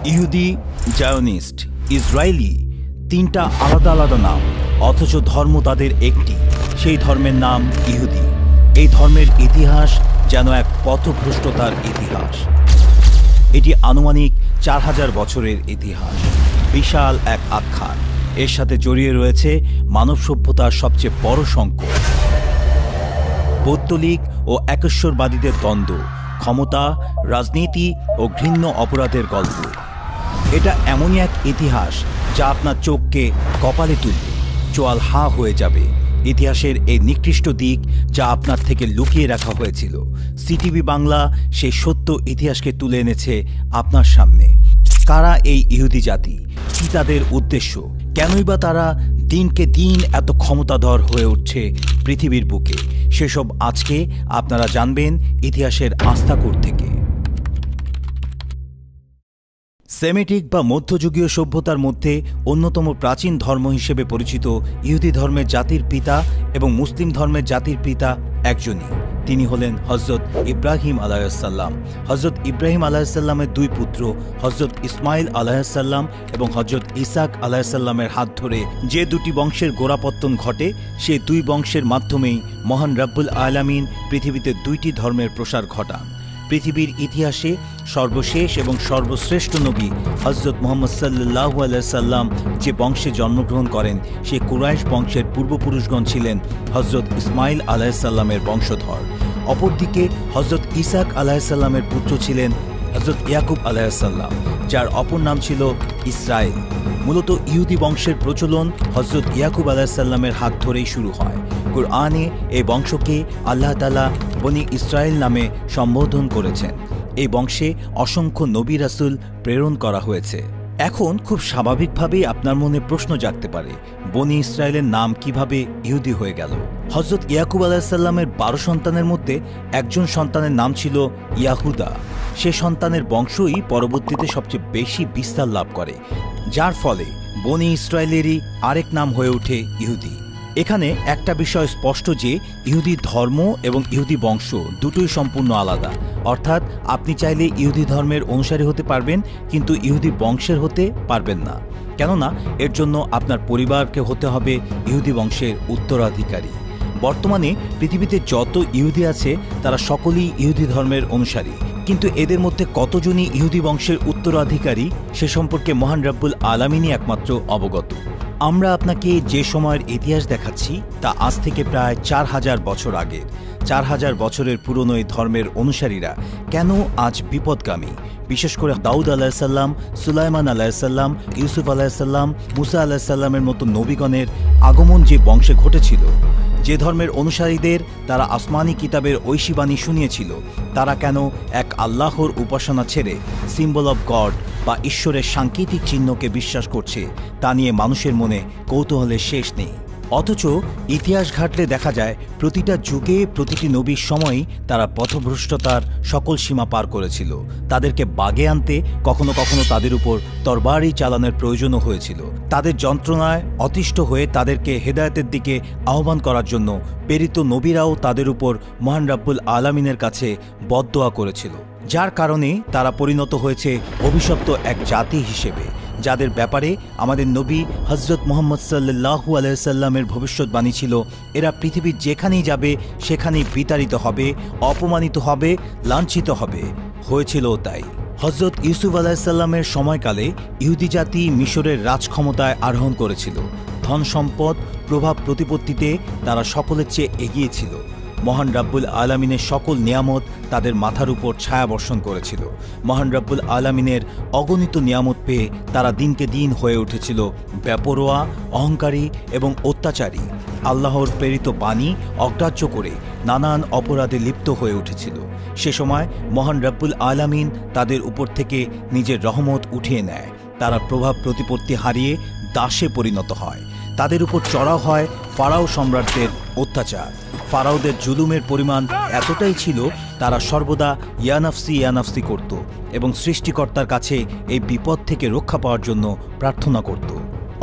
ইহুদি, Zionist, Israeli, তিনটা আলাদা আলাদা নাম, অথচ ধর্ম তাদের একটি। সেই ধর্মের নাম ইহুদি। এই ধর্মের ইতিহাস যেন এক পথভ্রষ্টতার ইতিহাস। এটি আনুমানিক 4000 বছরের ইতিহাস, বিশাল এক আখ্যান। এর সাথে জড়িয়ে রয়েছে মানব সভ্যতার সবচেয়ে বড় সংকট, পৌত্তলিক ও একেশ্বরবাদীদের দ্বন্দ্ব, ক্ষমতা, রাজনীতি ও ঘৃণ্য অপরাধের গল্প। এটা এমনই এক ইতিহাস যা আপনার চোখকে কপালে তুলবে, চোয়াল হাঁ হয়ে যাবে। ইতিহাসের এই নিকৃষ্ট দিক যা আপনার থেকে লুকিয়ে রাখা হয়েছিল। সিটিভি বাংলা সেই সত্য ইতিহাসকে তুলে এনেছে আপনার সামনে। কারা এই ইহুদি জাতি? কী তাদের উদ্দেশ্য? কেনই বা তারা দিনকে দিন এত ক্ষমতাধর হয়ে উঠছে পৃথিবীর বুকে? সেসব আজকে আপনারা জানবেন ইতিহাসের আস্তাকুর থেকে। সেমেটিক বা মধ্যযুগীয় সভ্যতার মধ্যে অন্যতম প্রাচীন ধর্ম হিসেবে পরিচিত ইহুদি ধর্মের জাতির পিতা এবং মুসলিম ধর্মের জাতির পিতা একজনই। তিনি হলেন হজরত ইব্রাহিম আলাইহিসসালাম। হজরত ইব্রাহিম আলাইহিসসালামের দুই পুত্র হজরত ইসমাইল আলাইহিসসালাম এবং হজরত ইসাক আলাইহিসসালামের হাত ধরে যে দুটি বংশের গোড়াপত্তন ঘটে, সেই দুই বংশের মাধ্যমেই মহান রব্বুল আলামিন পৃথিবীতে দুইটি ধর্মের প্রসার ঘটান। পৃথিবীর ইতিহাসে সর্বশেষ এবং সর্বশ্রেষ্ঠ নবী হজরত মুহাম্মদ সাল্লাল্লাহু আলাইহি সাল্লাম যে বংশে জন্মগ্রহণ করেন, সে কুরাইশ বংশের পূর্বপুরুষগণ ছিলেন হজরত ইসমাইল আলাইহিসসালামের বংশধর। অপরদিকে হজরত ইসাক আলাইহিসসালামের পুত্র ছিলেন হজরত ইয়াকুব আলাইহিসসালাম, যার অপর নাম ছিল ইসরায়েল। মূলত ইহুদি বংশের প্রচলন হজরত ইয়াকুব আলাইহিসসালামের হাত ধরেই শুরু হয়। কুরআনে এই বংশকে আল্লাহ তাআলা বনি ইসরায়েল নামে সম্বোধন করেছেন। এই বংশে অসংখ্য নবী রাসূল প্রেরণ করা হয়েছে। এখন খুব স্বাভাবিকভাবেই আপনার মনে প্রশ্ন জাগতে পারে, বনি ইসরায়েলের নাম কিভাবে ইহুদি হয়ে গেল? হজরত ইয়াকুব আলাইহিসসালামের 12 সন্তানের মধ্যে একজন সন্তানের নাম ছিল ইয়াহুদা। সে সন্তানের বংশই পরবর্তীতে সবচেয়ে বেশি বিস্তার লাভ করে, যার ফলে বনি ইসরায়েলেরই আরেক নাম হয়ে ওঠে ইহুদি। এখানে একটা বিষয় স্পষ্ট যে ইহুদি ধর্ম এবং ইহুদি বংশ দুটোই সম্পূর্ণ আলাদা। অর্থাৎ আপনি চাইলে ইহুদি ধর্মের অনুসারী হতে পারবেন, কিন্তু ইহুদি বংশের হতে পারবেন না। কেননা এর জন্য আপনার পরিবারকে হতে হবে ইহুদি বংশের উত্তরাধিকারী। বর্তমানে পৃথিবীতে যত ইহুদি আছে তারা সকলেই ইহুদি ধর্মের অনুসারী, কিন্তু এদের মধ্যে কতজনই ইহুদি বংশের উত্তরাধিকারী সে সম্পর্কে মহান রব্বুল আলামিনই একমাত্র অবগত। আমরা আপনাকে যে সময়ের ইতিহাস দেখাচ্ছি তা আজ থেকে প্রায় 4000 বছর আগের। 4000 বছরের পুরনো এই ধর্মের অনুসারীরা কেন আজ বিপদগামী? বিশেষ করে দাউদ আলাইহিসসালাম, সুলাইমান আলাইহিসসালাম, ইউসুফ আলাইহিসসালাম, মুসা আলাইহিসসালামের মতো নবীগণের আগমন যে বংশে ঘটেছিল, যে ধর্মের অনুসারীদের তারা আসমানি কিতাবের ঐশীবাণী শুনিয়েছিল, তারা কেন এক আল্লাহর উপাসনা ছেড়ে সিম্বল অব গড বা ঈশ্বরের সাংকেতিক চিহ্নকে বিশ্বাস করছে, তা নিয়ে মানুষের মনে কৌতূহলের শেষ নেই। অথচ ইতিহাস ঘাটলে দেখা যায় প্রতিটা যুগে প্রতিটি নবীর সময়ই তারা পথভ্রষ্টতার সকল সীমা পার করেছিল। তাদেরকে বাগে আনতে কখনো কখনো তাদের উপর তরবারি চালানোর প্রয়োজনও হয়েছিল। তাদের যন্ত্রণায় অতিষ্ঠ হয়ে তাদেরকে হেদায়েতের দিকে আহ্বান করার জন্য প্রেরিত নবীরাও তাদের উপর মহান রব্বুল আলামিনের কাছে বদদোয়া করেছিল, যার কারণে তারা পরিণত হয়েছে অভিশপ্ত এক জাতি হিসেবে, যাদের ব্যাপারে আমাদের নবী হজরত মুহাম্মদ সাল্লাল্লাহু আলাইহি সাল্লামের ভবিষ্যৎবাণী ছিল, এরা পৃথিবীর যেখানেই যাবে সেখানেই বিতাড়িত হবে, অপমানিত হবে, লাঞ্ছিত হবে। হয়েছিল তাই। হজরত ইউসুফ আলাইহিসসালামের সময়কালে ইহুদি জাতি মিশরের রাজক্ষমতায় আরোহণ করেছিল। ধন সম্পদ, প্রভাব প্রতিপত্তিতে তারা সকলের চেয়ে এগিয়ে ছিল। মহান রব্বুল আলামিনের সকল নিয়ামত তাদের মাথার উপর ছায়া বর্ষণ করেছিল। মহান রব্বুল আলামিনের অগণিত নিয়ামত পেয়ে তারা দিনকে দিন হয়ে উঠেছিল বেপরোয়া, অহংকারী এবং অত্যাচারী। আল্লাহর প্রেরিত বাণী অগ্রাহ্য করে নানান অপরাধে লিপ্ত হয়ে উঠেছিল। সে সময় মহান রব্বুল আলামিন তাদের উপর থেকে নিজের রহমত উঠিয়ে নেয়। তারা প্রভাব প্রতিপত্তি হারিয়ে দাসে পরিণত হয়। তাদের উপর চড়াও হয় ফারাও সম্রাটদের অত্যাচার। ফারাওদের জুলুমের পরিমাণ এতটাই ছিল, তারা সর্বদা ইয়ানাফসি ইয়ানাফসি করত এবং সৃষ্টিকর্তার কাছে এই বিপদ থেকে রক্ষা পাওয়ার জন্য প্রার্থনা করত।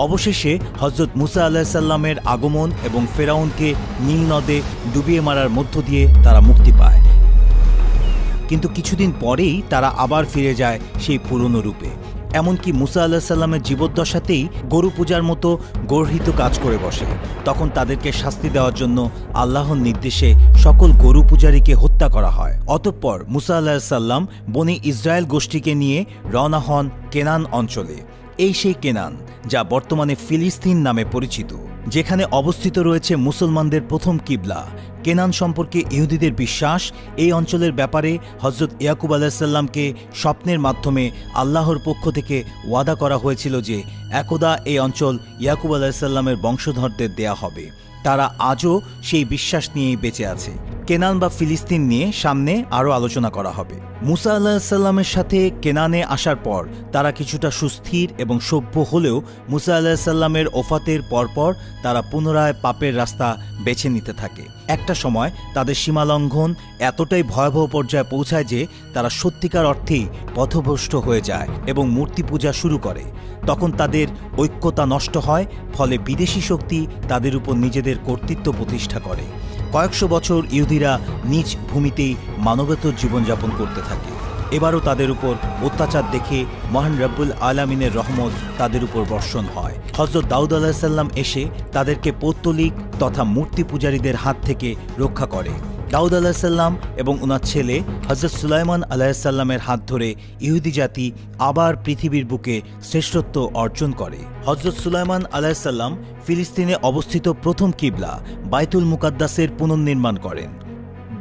অবশেষে হজরত মুসা আলাইহিসসালামের আগমন এবং ফেরাউনকে নীল নদে ডুবিয়ে মারার মধ্য দিয়ে তারা মুক্তি পায়। কিন্তু কিছুদিন পরেই তারা আবার ফিরে যায় সেই পুরনো রূপে। এমনকি মুসা আলাহিস সাল্লামের জীবদ্দশাতেই গরু পূজার মতো গর্হিত কাজ করে বসে। তখন তাদেরকে শাস্তি দেওয়ার জন্য আল্লাহর নির্দেশে সকল গরু পূজারীকে হত্যা করা হয়। অতঃপর মুসা আলাহিস সাল্লাম বনি ইসরায়েল গোষ্ঠীকে নিয়ে রওনা হন কেনান অঞ্চলে। এই সেই কেনান যা বর্তমানে ফিলিস্তিন নামে পরিচিত, যেখানে অবস্থিত রয়েছে মুসলমানদের প্রথম কিবলা। কেনান সম্পর্কে ইহুদিদের বিশ্বাস, এই অঞ্চলের ব্যাপারে হযরত ইয়াকুব আলাইহিস সাল্লামকে স্বপ্নের মাধ্যমে আল্লাহর পক্ষ থেকে ওয়াদা করা হয়েছিল যে একদা এই অঞ্চল ইয়াকুব আলাইহিস সাল্লামের বংশধরদের দেয়া হবে। তারা আজও সেই বিশ্বাস নিয়েই বেঁচে আছে। কেনান বা ফিলিস্তিন নিয়ে সামনে আরও আলোচনা করা হবে। মুসা আলাইহিস সাল্লামের সাথে কেনানে আসার পর তারা কিছুটা সুস্থির এবং সভ্য হলেও মুসা আলাইহিস সাল্লামের ওফাতের পরপর তারা পুনরায় পাপের রাস্তা বেছে নিতে থাকে। একটা সময় তাদের সীমালঙ্ঘন এতটাই ভয়াবহ পর্যায়ে পৌঁছায় যে তারা সত্যিকার অর্থেই পথভ্রষ্ট হয়ে যায় এবং মূর্তি পূজা শুরু করে। তখন তাদের ঐক্যতা নষ্ট হয়, ফলে বিদেশি শক্তি তাদের উপর নিজেদের কর্তৃত্ব প্রতিষ্ঠা করে। কয়েকশো বছর ইহুদিরা নিজ ভূমিতেই মানবেতর জীবনযাপন করতে থাকে। এবারও তাদের উপর অত্যাচার দেখে মহান রব্বুল আলামিনের রহমত তাদের উপর বর্ষণ হয়। হযরত দাউদ আলাইহিস সাল্লাম এসে তাদেরকে পৌত্তলিক তথা মূর্তি পূজারীদের হাত থেকে রক্ষা করে। দাউদ আলাইহিস সাল্লাম এবং ওনার ছেলে হযরত সুলাইমান আলাইহিস সাল্লামের হাত ধরে ইহুদি জাতি আবার পৃথিবীর বুকে শ্রেষ্ঠত্ব অর্জন করে। হযরত সুলাইমান আলাইহিস সাল্লাম ফিলিস্তিনে অবস্থিত প্রথম কিবলা বাইতুল মুকাদ্দাসের পুনর্নির্মাণ করেন।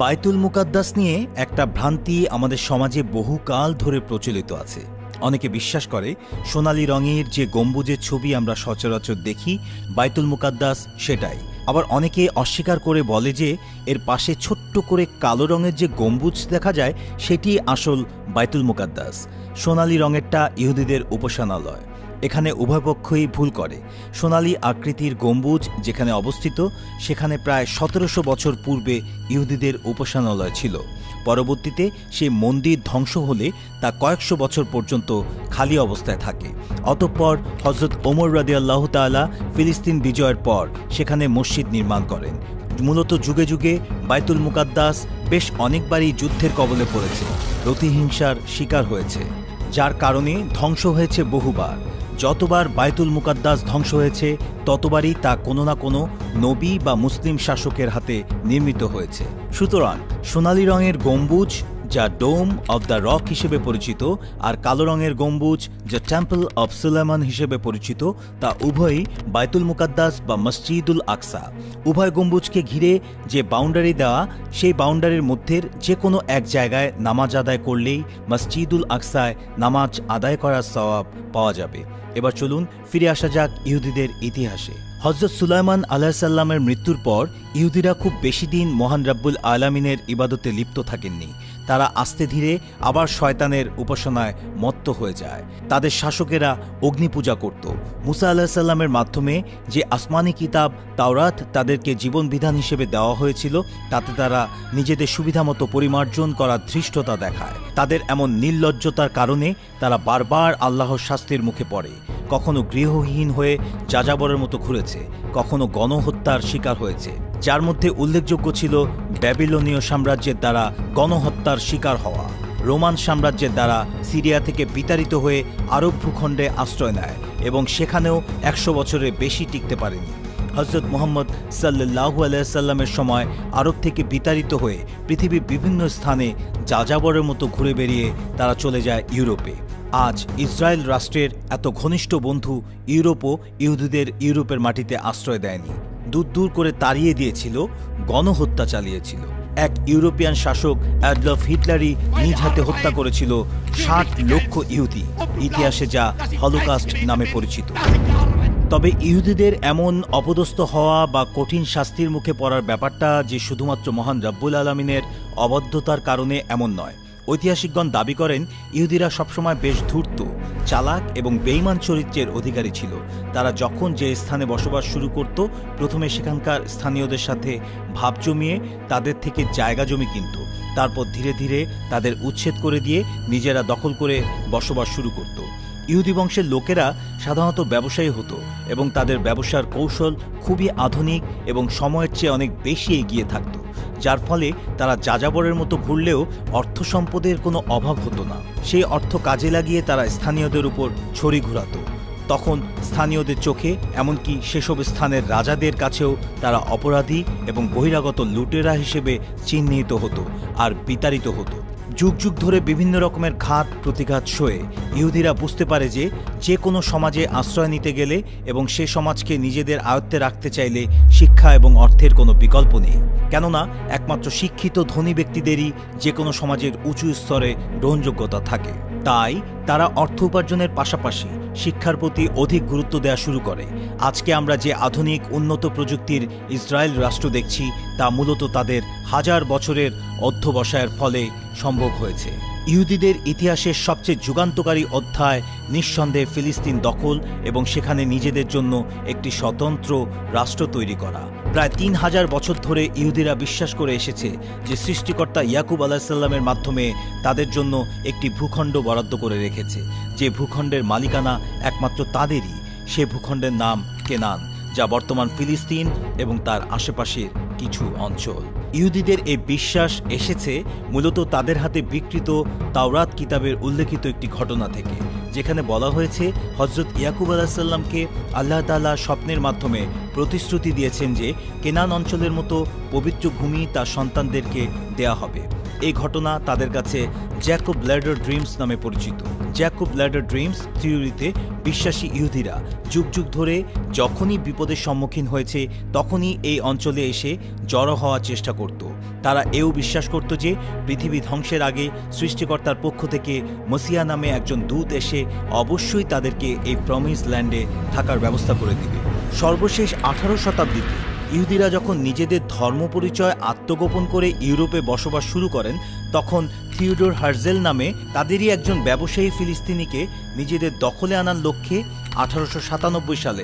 বাইতুল মুকাদ্দাস নিয়ে একটা ভ্রান্তি আমাদের সমাজে বহুকাল ধরে প্রচলিত আছে। অনেকে বিশ্বাস করে সোনালী রঙের যে গম্বুজের ছবি আমরা সচরাচর দেখি বাইতুল মুকাদ্দাস সেটাই। আবার অনেকে অস্বীকার করে বলে যে এর পাশে ছোট্ট করে কালো রঙের যে গম্বুজ দেখা যায় সেটি আসল বাইতুল মুকাদ্দাস। সোনালী রঙেরটা ইহুদিদের উপাসনালয়। এখানে উভয় পক্ষই ভুল করে। সোনালী আকৃতির গম্বুজ যেখানে অবস্থিত সেখানে প্রায় 1700 বছর পূর্বে ইহুদিদের উপাসনালয় ছিল। পরবর্তীতে সেই মন্দির ধ্বংস হলে তা কয়েকশো বছর পর্যন্ত খালি অবস্থায় থাকে। অতঃপর হযরত ওমর রাদিয়াল্লাহু তাআলা ফিলিস্তিন বিজয়ের পর সেখানে মসজিদ নির্মাণ করেন। মূলত যুগে যুগে বাইতুল মুকাদ্দাস বেশ অনেকবারই যুদ্ধের কবলে পড়েছে, প্রতিহিংসার শিকার হয়েছে, যার কারণে ধ্বংস হয়েছে বহুবার। যতবার বাইতুল মুকাদ্দাস ধ্বংস হয়েছে ততবারই তা কোনো না কোনো নবী বা মুসলিম শাসকের হাতে নির্মিত হয়েছে। সুতরাং সোনালী রঙের গম্বুজ যা ডোম অব দ্য রক হিসেবে পরিচিত আর কালো রঙের গম্বুজ যা টেম্পল অব সুলাইমান হিসেবে পরিচিত, তা উভয়ই বাইতুল মুকাদ্দাস বা মসজিদুল আকসা। উভয় গম্বুজকে ঘিরে যে বাউন্ডারি দেওয়া, সেই বাউন্ডারির মধ্যে যে কোনো এক জায়গায় নামাজ আদায় করলেই মসজিদুল আকসায় নামাজ আদায় করার সওয়াব পাওয়া যাবে। এবার চলুন ফিরে আসা যাক ইহুদিদের ইতিহাসে। হযরত সুলাইমান আলাইহিস সাল্লামের মৃত্যুর পর ইহুদিরা খুব বেশি দিন মহান রব্বুল আলামিনের ইবাদতে লিপ্ত থাকেননি। তারা আস্তে ধীরে আবার শয়তানের উপাসনায় মত্ত হয়ে যায়। তাদের শাসকেরা অগ্নি পূজা করত। মুসা আলাইহিস সাল্লামের মাধ্যমে যে আসমানি কিতাব তাওরাত তাদেরকে জীবন বিধান হিসেবে দেওয়া হয়েছিল তাতে তারা নিজেদের সুবিধামতো পরিমার্জন করার ধৃষ্টতা দেখায়। তাদের এমন নির্লজ্জতার কারণে তারা বারবার আল্লাহর শাস্তির মুখে পড়ে। কখনো গৃহহীন হয়ে যাযাবরের মতো ঘুরেছে, কখনো গণহত্যার শিকার হয়েছে, যার মধ্যে উল্লেখযোগ্য ছিল ব্যাবিলনীয় সাম্রাজ্যের দ্বারা গণহত্যার শিকার হওয়া, রোমান সাম্রাজ্যের দ্বারা সিরিয়া থেকে বিতাড়িত হয়ে আরব ভূখণ্ডে আশ্রয় নেয় এবং সেখানেও 100 বছরের বেশি টিকতে পারেনি। হযরত মুহাম্মদ সাল্লাল্লাহু আলাইহি সাল্লামের সময় আরব থেকে বিতাড়িত হয়ে পৃথিবীর বিভিন্ন স্থানে যাযাবরের মতো ঘুরে বেরিয়ে তারা চলে যায় ইউরোপে। আজ ইসরায়েল রাষ্ট্রের এত ঘনিষ্ঠ বন্ধু ইউরোপও ইহুদিদের ইউরোপের মাটিতে আশ্রয় দেয়নি, দূর দূর করে তাড়িয়ে দিয়েছিল, গণহত্যা চালিয়েছিল। এক ইউরোপিয়ান শাসক অ্যাডলফ হিটলারই নিজ হাতে হত্যা করেছিল 60 লক্ষ ইহুদি, ইতিহাসে যা হলোকাস্ট নামে পরিচিত। তবে ইহুদিদের এমন অপদস্থ হওয়া বা কঠিন শাস্তির মুখে পড়ার ব্যাপারটা যে শুধুমাত্র মহান রব্বুল আলামিনের অবাধ্যতার কারণে এমন নয়। ঐতিহাসিকগণ দাবি করেন ইহুদিরা সবসময় বেশ ধূর্ত, চালাক এবং বেঈমান চরিত্রের অধিকারী ছিল। তারা যখন যে স্থানে বসবাস শুরু করত প্রথমে সেখানকার স্থানীয়দের সাথে ভাব জমিয়ে তাদের থেকে জায়গা জমি কিনত, তারপর ধীরে ধীরে তাদের উচ্ছেদ করে দিয়ে নিজেরা দখল করে বসবাস শুরু করত। ইহুদি বংশের লোকেরা সাধারণত ব্যবসায়ী হতো এবং তাদের ব্যবসার কৌশল খুবই আধুনিক এবং সময়ের চেয়ে অনেক বেশি এগিয়ে থাকত, যার ফলে তারা যাযাবরের মতো ঘুরলেও অর্থ সম্পদের কোনো অভাব হতো না। সেই অর্থ কাজে লাগিয়ে তারা স্থানীয়দের উপর ছড়ি ঘুরাতো। তখন স্থানীয়দের চোখে, এমনকি সেসব স্থানের রাজাদের কাছেও তারা অপরাধী এবং বহিরাগত লুটেরা হিসেবে চিহ্নিত হতো আর বিতাড়িত হতো। যুগ যুগ ধরে বিভিন্ন রকমের ঘাত প্রতিঘাত সয়ে ইহুদিরা বুঝতে পারে যে যে কোনো সমাজে আশ্রয় নিতে গেলে এবং সে সমাজকে নিজেদের আয়ত্তে রাখতে চাইলে শিক্ষা এবং অর্থের কোনো বিকল্প নেই। কেননা একমাত্র শিক্ষিত ধনী ব্যক্তিদেরই যে কোনো সমাজের উঁচু স্তরে গ্রহণযোগ্যতা থাকে। তাই তারা অর্থ উপার্জনের পাশাপাশি শিক্ষার প্রতি অধিক গুরুত্ব দেওয়া শুরু করে। আজকে আমরা যে আধুনিক উন্নত প্রযুক্তির ইসরায়েল রাষ্ট্র দেখছি তা মূলত তাদের হাজার বছরের অধ্যবসায়ের ফলে সম্ভব হয়েছে। ইহুদিদের ইতিহাসের সবচেয়ে যুগান্তকারী অধ্যায় নিঃসন্দেহে ফিলিস্তিন দখল এবং সেখানে নিজেদের জন্য একটি স্বতন্ত্র রাষ্ট্র তৈরি করা। প্রায় ৩,০০০ বছর ধরে ইহুদিরা বিশ্বাস করে এসেছে যে সৃষ্টিকর্তা ইয়াকুব আলাইসাল্লামের মাধ্যমে তাদের জন্য একটি ভূখণ্ড বরাদ্দ করে রেখেছে, যে ভূখণ্ডের মালিকানা একমাত্র তাদেরই। সে ভূখণ্ডের নাম কেনান, যা বর্তমান ফিলিস্তিন এবং তার আশেপাশের কিছু অঞ্চল। ইহুদিদের এই বিশ্বাস এসেছে মূলত তাদের হাতে বিকৃত তাওরাত কিতাবের উল্লেখিত একটি ঘটনা থেকে, যেখানে বলা হয়েছে হযরত ইয়াকুব আলাইসাল্লামকে আল্লাহ তাআলা স্বপ্নের মাধ্যমে প্রতিশ্রুতি দিয়েছেন যে কেনান অঞ্চলের মতো পবিত্র ভূমি তার সন্তানদেরকে দেয়া হবে। এই ঘটনা তাদের কাছে জ্যাকব ল্যাডার ড্রিমস নামে পরিচিত। জ্যাকব ল্যাডার ড্রিমস থিওরিতে বিশ্বাসী ইহুদিরা যুগ যুগ ধরে যখনই বিপদের সম্মুখীন হয়েছে তখনই এই অঞ্চলে এসে জড়ো হওয়ার চেষ্টা করত। তারা এও বিশ্বাস করত যে পৃথিবী ধ্বংসের আগে সৃষ্টিকর্তার পক্ষ থেকে মসিয়া নামে একজন দূত এসে অবশ্যই তাদেরকে এই প্রমিস ল্যান্ডে থাকার ব্যবস্থা করে দিবে। সর্বশেষ 18 শতাব্দীতে ইহুদিরা যখন নিজেদের ধর্ম পরিচয় আত্মগোপন করে ইউরোপে বসবাস শুরু করেন, তখন থিওডোর হার্জেল নামে তাদেরই একজন ব্যবসায়ী ফিলিস্তিনিকে নিজেদের দখলে আনার লক্ষ্যে 1897 সালে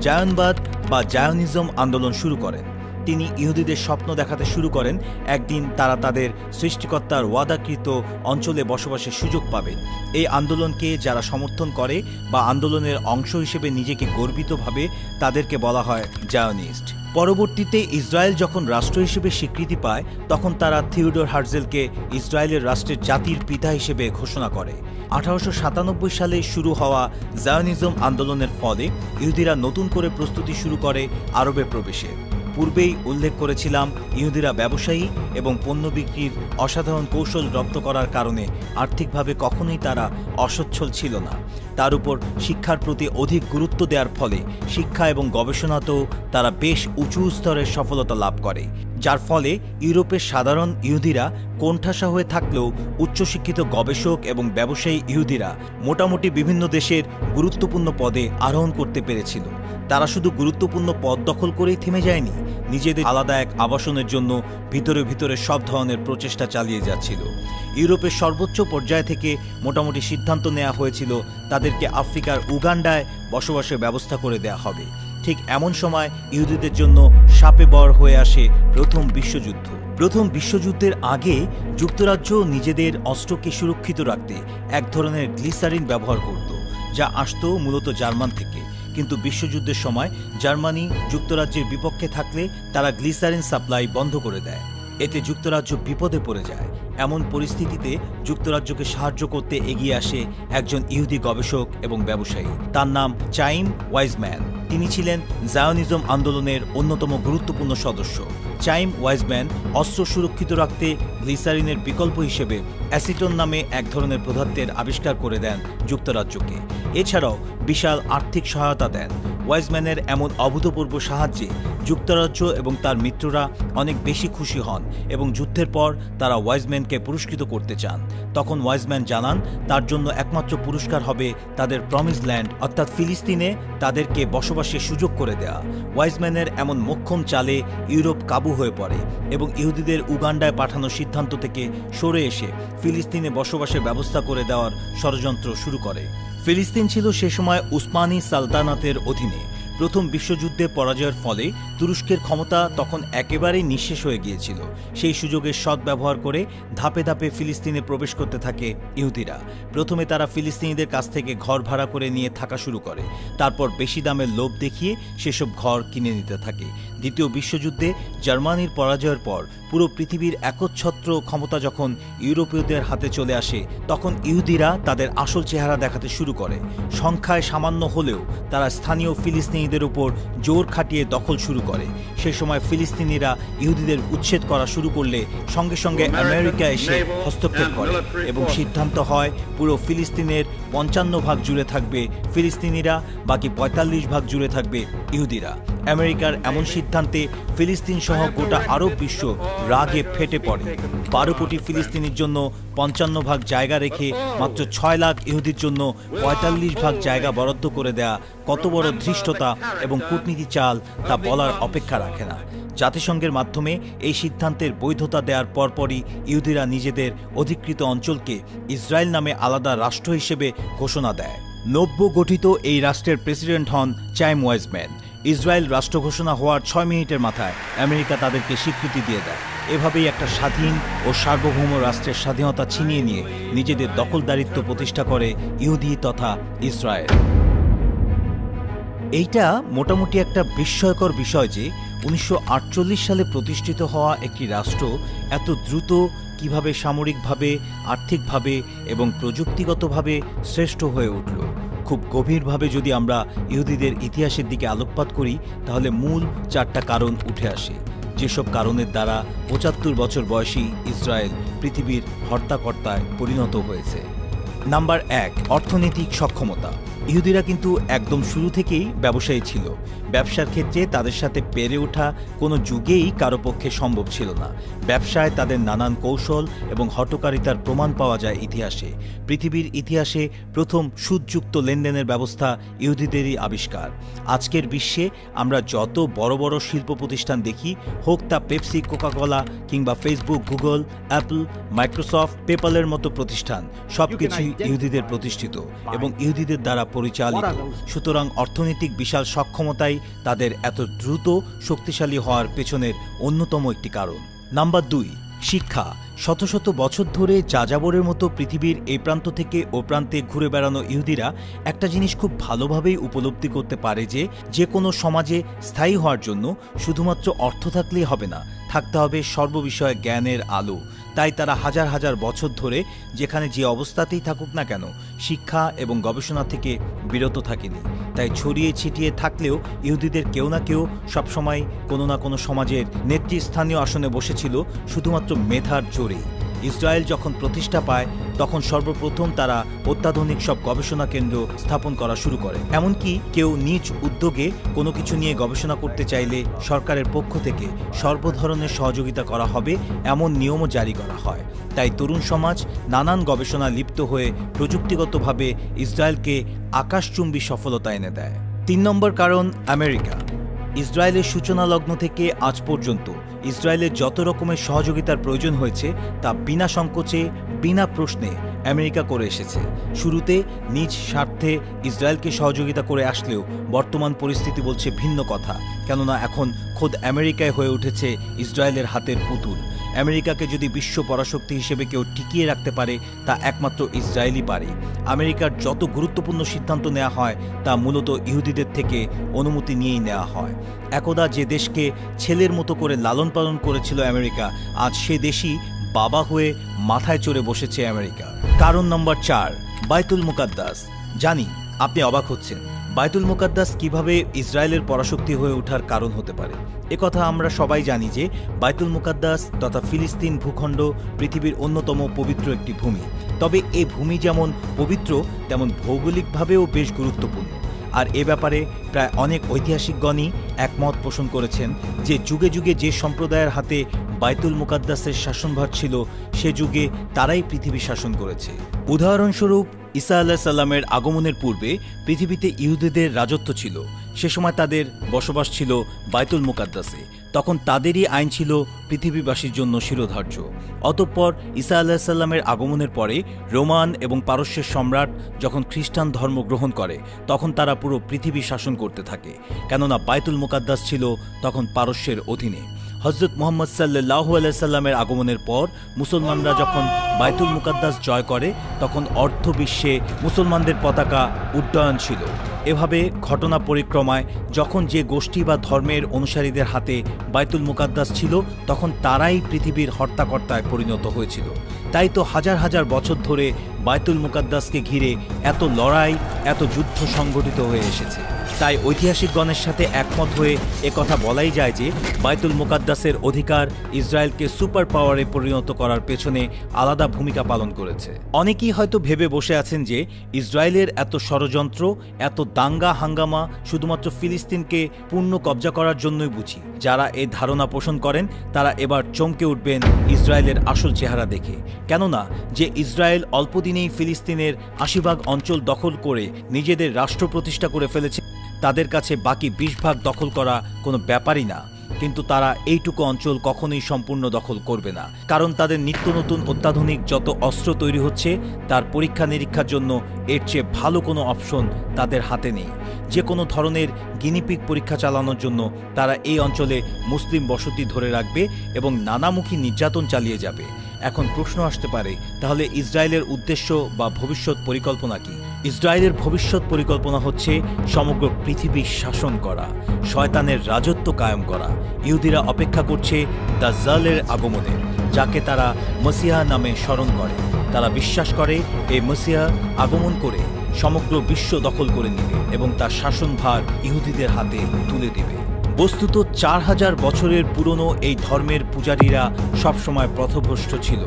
জায়নবাদ বা জায়নিজম আন্দোলন শুরু করেন। তিনি ইহুদিদের স্বপ্ন দেখাতে শুরু করেন একদিন তারা তাদের সৃষ্টিকর্তার ওয়াদাকৃত অঞ্চলে বসবাসের সুযোগ পাবে। এই আন্দোলনকে যারা সমর্থন করে বা আন্দোলনের অংশ হিসেবে নিজেকে গর্বিত ভাবে তাদেরকে বলা হয় জায়নিস্ট। পরবর্তীতে ইসরায়েল যখন রাষ্ট্র হিসেবে স্বীকৃতি পায় তখন তারা থিওডোর হার্জেলকে ইসরায়েলের রাষ্ট্রের জাতির পিতা হিসেবে ঘোষণা করে। 1897 সালে শুরু হওয়া জায়নিজম আন্দোলনের ফলে ইহুদিরা নতুন করে প্রস্তুতি শুরু করে আরবে প্রবেশের। পূর্বেই উল্লেখ করেছিলাম ইহুদিরা ব্যবসায়ী এবং পণ্য বিক্রির অসাধারণ কৌশল রপ্ত করার কারণে আর্থিকভাবে কখনোই তারা অসচ্ছল ছিল না। তার উপর শিক্ষার প্রতি অধিক গুরুত্ব দেওয়ার ফলে শিক্ষা এবং গবেষণাতেও তারা বেশ উঁচু স্তরের সফলতা লাভ করে, যার ফলে ইউরোপের সাধারণ ইহুদিরা কোণঠাসা হয়ে থাকলেও উচ্চশিক্ষিত গবেষক এবং ব্যবসায়ী ইহুদিরা মোটামুটি বিভিন্ন দেশের গুরুত্বপূর্ণ পদে আরোহণ করতে পেরেছিল। তারা শুধু গুরুত্বপূর্ণ পদ দখল করেই থেমে যায়নি, নিজেদের আলাদা এক আবাসনের জন্য ভিতরে ভিতরে সব ধরনের প্রচেষ্টা চালিয়ে যাচ্ছিল। ইউরোপের সর্বোচ্চ পর্যায় থেকে মোটামুটি সিদ্ধান্ত নেওয়া হয়েছিল তাদেরকে আফ্রিকার উগান্ডায় বসবাসের ব্যবস্থা করে দেওয়া হবে। ঠিক এমন সময় ইহুদিদের জন্য শাপে বর হয়ে আসে প্রথম বিশ্বযুদ্ধ। প্রথম বিশ্বযুদ্ধের আগে যুক্তরাজ্য নিজেদের অস্ত্রকে সুরক্ষিত রাখতে এক ধরনের গ্লিসারিন ব্যবহার করত, যা আসত মূলত জার্মান থেকে। কিন্তু বিশ্বযুদ্ধের সময় জার্মানি যুক্তরাজ্যের বিপক্ষে থাকলে তারা গ্লিসারিন সাপ্লাই বন্ধ করে দেয়। এতে যুক্তরাজ্য বিপদে পড়ে যায়। এমন পরিস্থিতিতে যুক্তরাজ্যকে সাহায্য করতে এগিয়ে আসে একজন ইহুদি গবেষক এবং ব্যবসায়ী। তার নাম চাইম ওয়াইজম্যান। তিনি ছিলেন জায়নিজম আন্দোলনের অন্যতম গুরুত্বপূর্ণ সদস্য। চাইম ওয়াইজম্যান অস্ত্র সুরক্ষিত রাখতে গ্লিসারিনের বিকল্প হিসেবে অ্যাসিটন নামে এক ধরনের পদার্থের আবিষ্কার করে দেন যুক্তরাজ্যকে। এছাড়াও বিশাল আর্থিক সহায়তা দেন। ওয়াইজম্যানের এমন অভূতপূর্ব সাহায্যে যুক্তরাজ্য এবং তার মিত্ররা অনেক বেশি খুশি হন এবং যুদ্ধের পর তারা ওয়াইজম্যানকে পুরস্কৃত করতে চান। তখন ওয়াইজম্যান জানান তার জন্য একমাত্র পুরস্কার হবে তাদের প্রমিস ল্যান্ড অর্থাৎ ফিলিস্তিনে তাদেরকে বসবাসের সুযোগ করে দেওয়া। ওয়াইজম্যানের এমন মোক্ষম চালে ইউরোপ কাবু হয়ে পড়ে এবং ইহুদিদের উগান্ডায় পাঠানোর সিদ্ধান্ত থেকে সরে এসে ফিলিস্তিনে বসবাসের ব্যবস্থা করে দেওয়ার ষড়যন্ত্র শুরু করে। ফিলিস্তিন ছিল সে সময় উসমানী সালতানাতের অধীনে। প্রথম বিশ্বযুদ্ধে পরাজয়ের ফলে তুরস্কের ক্ষমতা তখন একেবারেই নিঃশেষ হয়ে গিয়েছিল। সেই সুযোগের সদ্ব্যবহার করে ধাপে ধাপে ফিলিস্তিনে প্রবেশ করতে থাকে ইহুদিরা। প্রথমে তারা ফিলিস্তিনিদের কাছ থেকে ঘর ভাড়া করে নিয়ে থাকা শুরু করে। তারপর বেশি দামের লোভ দেখিয়ে সেসব ঘর কিনে নিতে থাকে। দ্বিতীয় বিশ্বযুদ্ধে জার্মানির পরাজয়ের পর পুরো পৃথিবীর একচ্ছত্র ক্ষমতা যখন ইউরোপীয়দের হাতে চলে আসে, তখন ইহুদিরা তাদের আসল চেহারা দেখাতে শুরু করে। সংখ্যায় সামান্য হলেও তারা স্থানীয় ফিলিস্তিনিদের উপর জোর খাটিয়ে দখল শুরু করে। সে সময় ফিলিস্তিনিরা ইহুদিদের উচ্ছেদ করা শুরু করলে সঙ্গে সঙ্গে আমেরিকা এসে হস্তক্ষেপ করে এবং সিদ্ধান্ত হয় পুরো ফিলিস্তিনের 55 ভাগ জুড়ে থাকবে ফিলিস্তিনিরা, বাকি 45 ভাগ জুড়ে থাকবে ইহুদিরা। আমেরিকার এমন সিদ্ধান্তে ফিলিস্তিন সহ গোটা আরব বিশ্ব রাগে ফেটে পড়ে। 12 কোটি ফিলিস্তিনির জন্য 55 ভাগ জায়গা রেখে মাত্র 6 লাখ ইহুদির জন্য 45 ভাগ জায়গা বরাদ্দ করে দেয়া কত বড় ধৃষ্টতা এবং কূটনীতি চাল তা বলার অপেক্ষা রাখে না। জাতিসংঘের মাধ্যমে এই সিদ্ধান্তের বৈধতা দেওয়ার পরপরই ইহুদিরা নিজেদের অধিকৃত অঞ্চলকে ইসরায়েল নামে আলাদা রাষ্ট্র হিসেবে ঘোষণা দেয়। নব্য গঠিত এই রাষ্ট্রের প্রেসিডেন্ট হন চাইম ওয়াইজম্যান। ইসরায়েল রাষ্ট্র ঘোষণা হওয়ার 6 মিনিটের মাথায় আমেরিকা তাদেরকে স্বীকৃতি দিয়ে দেয়। এভাবেই একটা স্বাধীন ও সার্বভৌম রাষ্ট্রের স্বাধীনতা ছিনিয়ে নিয়ে নিজেদের দখলদারিত্ব প্রতিষ্ঠা করে ইহুদি তথা ইসরায়েল। এইটা মোটামুটি একটা বিস্ময়কর বিষয় যে 1948 সালে প্রতিষ্ঠিত হওয়া একটি রাষ্ট্র এত দ্রুত কিভাবে সামরিকভাবে, আর্থিকভাবে এবং প্রযুক্তিগতভাবে শ্রেষ্ঠ হয়ে উঠল। খুব গভীরভাবে যদি আমরা ইহুদিদের ইতিহাসের দিকে আলোকপাত করি, তাহলে মূল 4টা কারণ উঠে আসে, যেসব কারণের দ্বারা 75 বছর বয়সী ইসরায়েল পৃথিবীর হর্তাকর্তায় পরিণত হয়েছে। নাম্বার 1, অর্থনৈতিক সক্ষমতা। ইহুদিরা কিন্তু একদম শুরু থেকেই ব্যবসায়ী ছিল। ব্যবসার ক্ষেত্রে তাদের সাথে পেরে ওঠা কোনো যুগেই কারো পক্ষে সম্ভব ছিল না। ব্যবসায় তাদের নানান কৌশল এবং হঠকারিতার প্রমাণ পাওয়া যায় ইতিহাসে। পৃথিবীর ইতিহাসে প্রথম সুদযুক্ত লেনদেনের ব্যবস্থা ইহুদিদেরই আবিষ্কার। আজকের বিশ্বে আমরা যত বড় বড় শিল্প প্রতিষ্ঠান দেখি, হোক তা পেপসি, কোকাকোলা কিংবা ফেসবুক, গুগল, অ্যাপল, মাইক্রোসফট, পেপ্যালের মতো প্রতিষ্ঠান, সবকিছুই ইহুদিদের প্রতিষ্ঠিত এবং ইহুদিদের দ্বারা পরিচালিত। সুতরাং অর্থনৈতিক বিশাল সক্ষমতাই তাদের এত দ্রুত শক্তিশালী হওয়ার পেছনের অন্যতম একটি কারণ। নাম্বার 2, শিক্ষা। শত শত বছর ধরে যাযাবরের মতো পৃথিবীর এই প্রান্ত থেকে ও প্রান্তে ঘুরে বেড়ানো ইহুদিরা একটা জিনিস খুব ভালোভাবেই উপলব্ধি করতে পারে যে কোনো সমাজে স্থায়ী হওয়ার জন্য শুধুমাত্র অর্থ থাকলেই হবে না, থাকতে হবে সর্ববিষয়ে জ্ঞানের আলো। তাই তারা হাজার হাজার বছর ধরে যেখানে যে অবস্থাতেই থাকুক না কেন, শিক্ষা এবং গবেষণা থেকে বিরত থাকেনি। তাই ছড়িয়ে ছিটিয়ে থাকলেও ইহুদিদের কেউ না কেউ সবসময় কোনো না কোনো সমাজের নেতৃস্থানীয় আসনে বসেছিল শুধুমাত্র মেধার জোরেই। ইসরায়েল যখন প্রতিষ্ঠা পায় তখন সর্বপ্রথম তারা অত্যাধুনিক সব গবেষণা কেন্দ্র স্থাপন করা শুরু করে। এমনকি কেউ নিজ উদ্যোগে কোনো কিছু নিয়ে গবেষণা করতে চাইলে সরকারের পক্ষ থেকে সর্বধরনের সহযোগিতা করা হবে এমন নিয়মও জারি করা হয়। তাই তরুণ সমাজ নানান গবেষণা লিপ্ত হয়ে প্রযুক্তিগতভাবে ইসরায়েলকে আকাশচুম্বী সফলতা এনে দেয়। 3 নম্বর কারণ, আমেরিকা। ইসরায়েলের সূচনা লগ্ন থেকে আজ পর্যন্ত ইসরায়েলের যত রকমের সহযোগিতার প্রয়োজন হয়েছে তা বিনা সংকোচে, বিনা প্রশ্নে আমেরিকা করে এসেছে। শুরুতে নিজ স্বার্থে ইসরায়েলকে সহযোগিতা করে আসলেও বর্তমান পরিস্থিতি বলছে ভিন্ন কথা, কেননা এখন খোদ আমেরিকায় হয়ে উঠেছে ইসরায়েলের হাতের পুতুল। আমেরিকাকে যদি বিশ্ব পরাশক্তি হিসেবে কেউ টিকিয়ে রাখতে পারে তা একমাত্র ইসরায়েলই পারে। আমেরিকার যত গুরুত্বপূর্ণ সিদ্ধান্ত নেওয়া হয় তা মূলত ইহুদিদের থেকে অনুমতি নিয়েই নেওয়া হয়। একদা যে দেশকে ছেলের মতো করে লালন পালন করেছিল আমেরিকা, আজ সে দেশই বাবা হয়ে মাথায় চড়ে বসেছে আমেরিকা। কারণ নম্বর 4, বাইতুল মুকাদ্দাস। জানি আপনি অবাক হচ্ছেন, বাইতুল মুকাদ্দাস কিভাবে ইসরায়েলের পরাশক্তি হয়ে ওঠার কারণ হতে পারে। একথা আমরা সবাই জানি যে বাইতুল মুকাদ্দাস তথা ফিলিস্তিন ভূখণ্ড পৃথিবীর অন্যতম পবিত্র একটি ভূমি। তবে এই ভূমি যেমন পবিত্র, তেমন ভৌগোলিকভাবেও বেশ গুরুত্বপূর্ণ। আর এ ব্যাপারে প্রায় অনেক ঐতিহাসিকগণই একমত পোষণ করেছেন যে যুগে যুগে যে সম্প্রদায়ের হাতে বাইতুল মুকাদ্দাসের শাসনভার ছিল, সে যুগে তারাই পৃথিবী শাসন করেছে। উদাহরণস্বরূপ ঈসা আলাইহিস সালামের আগমনের পূর্বে পৃথিবীতে ইহুদিদের রাজত্ব ছিল। সে সময় তাদের বসবাস ছিল বাইতুল মুকাদ্দাসে। তখন তাদেরই আইন ছিল পৃথিবীবাসীর জন্য শিরোধার্য। অতঃপর ঈসা আলাইহিস সালামের আগমনের পরে রোমান এবং পারস্যের সম্রাট যখন খ্রিস্টান ধর্ম গ্রহণ করে, তখন তারা পুরো পৃথিবী শাসন করতে থাকে, কেননা বাইতুল মুকাদ্দাস ছিল তখন পারস্যের অধীনে। হযরত মুহাম্মদ সাল্লাল্লাহু আলাইহি সাল্লামের আগমনের পর মুসলমানরা যখন বাইতুল মুকাদ্দাস জয় করে তখন অর্ধ বিশ্বে মুসলমানদের পতাকা উড্ডয়ন ছিল। এভাবে ঘটনা পরিক্রমায় যখন যে গোষ্ঠী বা ধর্মের অনুসারীদের হাতে বাইতুল মুকাদ্দাস ছিল তখন তারাই পৃথিবীর হর্তাকর্তায় পরিণত হয়েছিল। তাই তো হাজার হাজার বছর ধরে বাইতুল মুকাদ্দাসকে ঘিরে এত লড়াই, এত যুদ্ধ সংঘটিত হয়ে এসেছে। তাই ঐতিহাসিকগণের সাথে একমত হয়ে একথা বলাই যায় যে বাইতুল মুকাদ্দাসের অধিকার ইসরায়েলকে সুপার পাওয়ারে পরিণত করার পেছনে আলাদা ভূমিকা পালন করেছে। অনেকেই হয়তো ভেবে বসে আছেন যে ইসরায়েলের এত ষড়যন্ত্র, এত দাঙ্গা হাঙ্গামা শুধুমাত্র ফিলিস্তিনকে পূর্ণ কবজা করার জন্যই বুঝি। যারা এই ধারণা পোষণ করেন তারা এবার চমকে উঠবেন ইসরায়েলের আসল চেহারা দেখে। কেননা যে ইসরায়েল অল্পদিনেই ফিলিস্তিনের ৮০% অঞ্চল দখল করে নিজেদের রাষ্ট্র প্রতিষ্ঠা করে ফেলেছে, তাদের কাছে বাকি ২০% দখল করা কোনো ব্যাপারই না। কিন্তু তারা এইটুকু অঞ্চল কখনোই সম্পূর্ণ দখল করবে না, কারণ তাদের নিত্য নতুন অত্যাধুনিক যত অস্ত্র তৈরি হচ্ছে তার পরীক্ষা নিরীক্ষার জন্য এর চেয়ে ভালো কোনো অপশন তাদের হাতে নেই। যে কোনো ধরনের গিনিপিগ পরীক্ষা চালানোর জন্য তারা এই অঞ্চলে মুসলিম বসতি ধরে রাখবে এবং নানামুখী নির্যাতন চালিয়ে যাবে। এখন প্রশ্ন আসতে পারে, তাহলে ইসরায়েলের উদ্দেশ্য বা ভবিষ্যৎ পরিকল্পনা কি? ইসরায়েলের ভবিষ্যৎ পরিকল্পনা হচ্ছে সমগ্র পৃথিবী শাসন করা, শয়তানের রাজত্ব কায়েম করা। ইহুদিরা অপেক্ষা করছে দাজ্জালের আগমনের, যাকে তারা মসিহা নামে স্মরণ করে। তারা বিশ্বাস করে এই মসিহা আগমন করে সমগ্র বিশ্ব দখল করে নেবে এবং তার শাসনভার ইহুদিদের হাতে তুলে দেবে। বস্তুত ৪০০০ বছরের পুরনো এই ধর্মের পূজারীরা সবসময় পথভ্রষ্ট ছিল।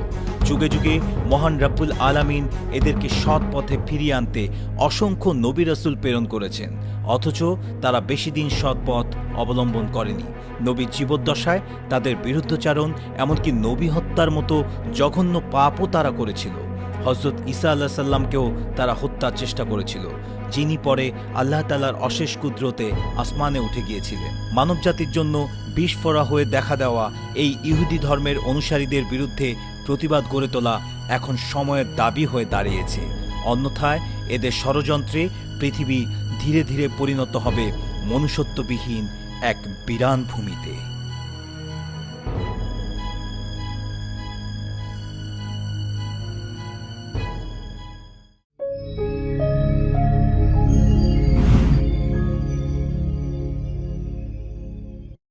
যুগে যুগে মহান রব্বুল আলামিন এদেরকে সৎ পথে ফিরিয়ে আনতে অসংখ্য নবী রাসূল প্রেরণ করেছেন, অথচ তারা বেশি দিন সৎ পথ অবলম্বন করেনি। নবীর জীবদ্দশায় তাদের বিরুদ্ধচারণ, এমনকি নবী হত্যার মতো জঘন্য পাপও তারা করেছিল। হযরত ঈসা আলাইহিস সালামকেও তারা হত্যার চেষ্টা করেছিল, যিনি পরে আল্লাহ তাআলার অশেষ কুদরতে আসমানে উঠে গিয়েছিলেন। মানবজাতির জন্য বিস্ফোরা হয়ে দেখা দেওয়া এই ইহুদি ধর্মের অনুসারীদের বিরুদ্ধে প্রতিবাদ গড়ে তোলা এখন সময়ের দাবি হয়ে দাঁড়িয়েছে। অন্যথায় এদের ষড়যন্ত্রে পৃথিবী ধীরে ধীরে পরিণত হবে মনুষ্যত্ববিহীন এক বিরান ভূমিতে।